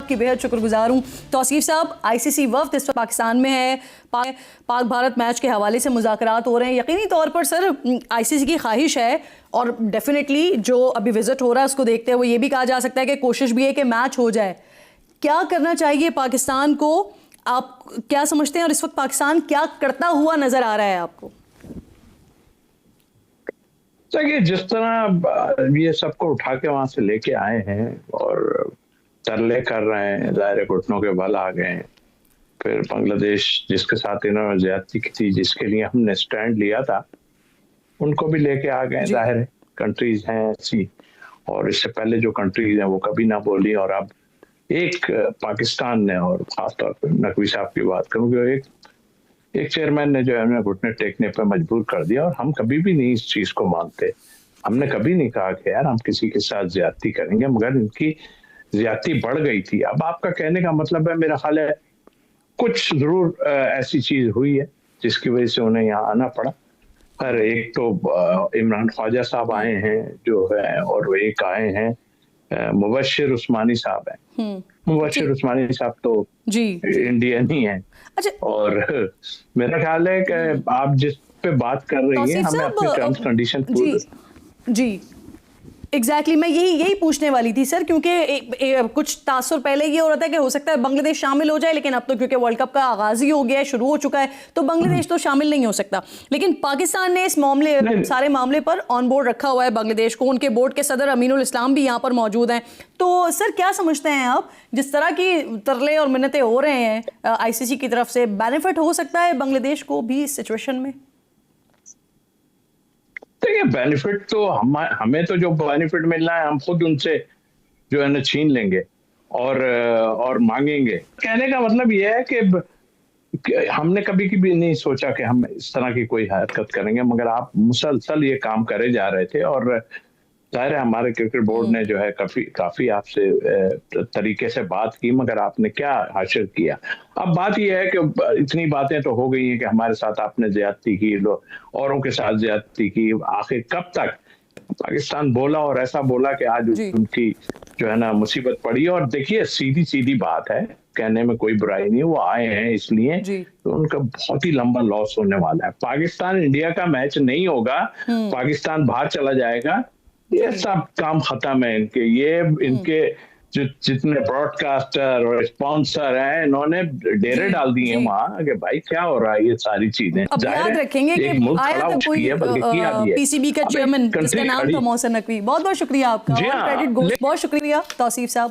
आपकी बेहद शुक्रगुजार हूँ। तौसीफ साहब, आईसीसी वफ्द इस वक्त पाकिस्तान में है, पाक भारत मैच के हवाले से मुज़ाकरात हो रहे हैं। यकीनी तौर पर सर आईसीसी की ख्वाहिश है और डेफिनेटली जो अभी विजिट हो रहा है उसको देखते हुए ये भी कहा जा सकता है कि कोशिश भी है कि मैच हो जाए। क्या करना चाहिए पाकिस्तान को, आप क्या समझते हैं, और इस वक्त पाकिस्तान क्या करता हुआ नजर आ रहा है आपको? देखिए, जिस तरह ये सबको उठा के वहां से लेके आए हैं और तरले कर रहे हैं, ज़ाहिर घुटनों के बल आ गए हैं। फिर बांग्लादेश जिसके साथ इन्होंने ज्यादती की थी, जिसके लिए हमने स्टैंड लिया था, उनको भी लेके आ गए। जाहिर है कंट्रीज हैं ऐसी, और इससे पहले जो कंट्रीज हैं वो कभी ना बोली, और अब एक पाकिस्तान ने, और खासतौर पर नकवी साहब की बात करूँ, एक चेयरमैन ने जो है हमें घुटने टेकने पर मजबूर कर दिया। और हम कभी भी नहीं इस चीज को मानते। हमने कभी नहीं कहा कि यार हम किसी के साथ ज्यादती करेंगे, मगर इनकी ज्यादती बढ़ गई थी। अब आपका कहने का मतलब है, मेरा ख्याल है कुछ जरूर ऐसी चीज हुई है जिसकी वजह से उन्हें यहाँ आना पड़ा। पर एक तो इमरान ख्वाजा साहब आए हैं जो है, और एक आए हैं मुबशिर उस्मानी साहब हैं। मुबशिर उस्मानी साहब तो जी इंडियन ही हैं। अच्छा, और मेरा ख्याल है कि आप जिस पे बात कर रही हैं, हमें अपने टर्म्स कंडीशन जी एग्जैक्टली मैं यही पूछने वाली थी सर, क्योंकि कुछ तासुर पहले ये हो रहा था कि हो सकता है बांग्लादेश शामिल हो जाए, लेकिन अब तो क्योंकि वर्ल्ड कप का आगाज ही हो गया है, शुरू हो चुका है, तो बांग्लादेश तो शामिल नहीं हो सकता। लेकिन पाकिस्तान ने इस सारे मामले पर ऑन बोर्ड रखा हुआ है बांग्लादेश को। उनके बोर्ड के सदर अमीनुल इस्लाम भी यहाँ पर मौजूद हैं। तो सर क्या समझते हैं आप, जिस तरह की तरले और मिन्नतें हो रहे हैं आईसीसी की तरफ से, बेनिफिट हो सकता है बांग्लादेश को भी इस सिचुएशन में? देखिए, बेनिफिट तो हमें तो जो बेनिफिट मिलना है हम खुद उनसे जो है ना छीन लेंगे और मांगेंगे। कहने का मतलब ये है कि हमने कभी भी नहीं सोचा कि हम इस तरह की कोई हरकत करेंगे, मगर आप मुसलसल ये काम करे जा रहे थे। और जाहिर है हमारे क्रिकेट बोर्ड ने जो है काफी आपसे तरीके से बात की, मगर आपने क्या हासिल किया? अब बात यह है कि इतनी बातें तो हो गई हैं कि हमारे साथ आपने ज्यादती की, औरों के साथ ज्यादती की। आखिर कब तक? पाकिस्तान बोला और ऐसा बोला कि आज उनकी जो है ना मुसीबत पड़ी। और देखिए, सीधी सीधी बात है, कहने में कोई बुराई नहीं, वो आए हैं इसलिए, तो उनका बहुत ही लंबा लॉस होने वाला है। पाकिस्तान इंडिया का मैच नहीं होगा, पाकिस्तान बाहर चला जाएगा, ये सब काम खत्म है इनके। ये इनके जितने ब्रॉडकास्टर और स्पॉन्सर हैं, इन्होंने डेरे डाल दिए हैं वहाँ कि भाई क्या हो रहा है ये सारी चीजें। अब याद रखेंगे कि आया था कोई पीसीबी का चेयरमैन जिसका नाम था मोहसिन नकवी। बहुत बहुत शुक्रिया आपका, बहुत शुक्रिया तौसीफ साहब।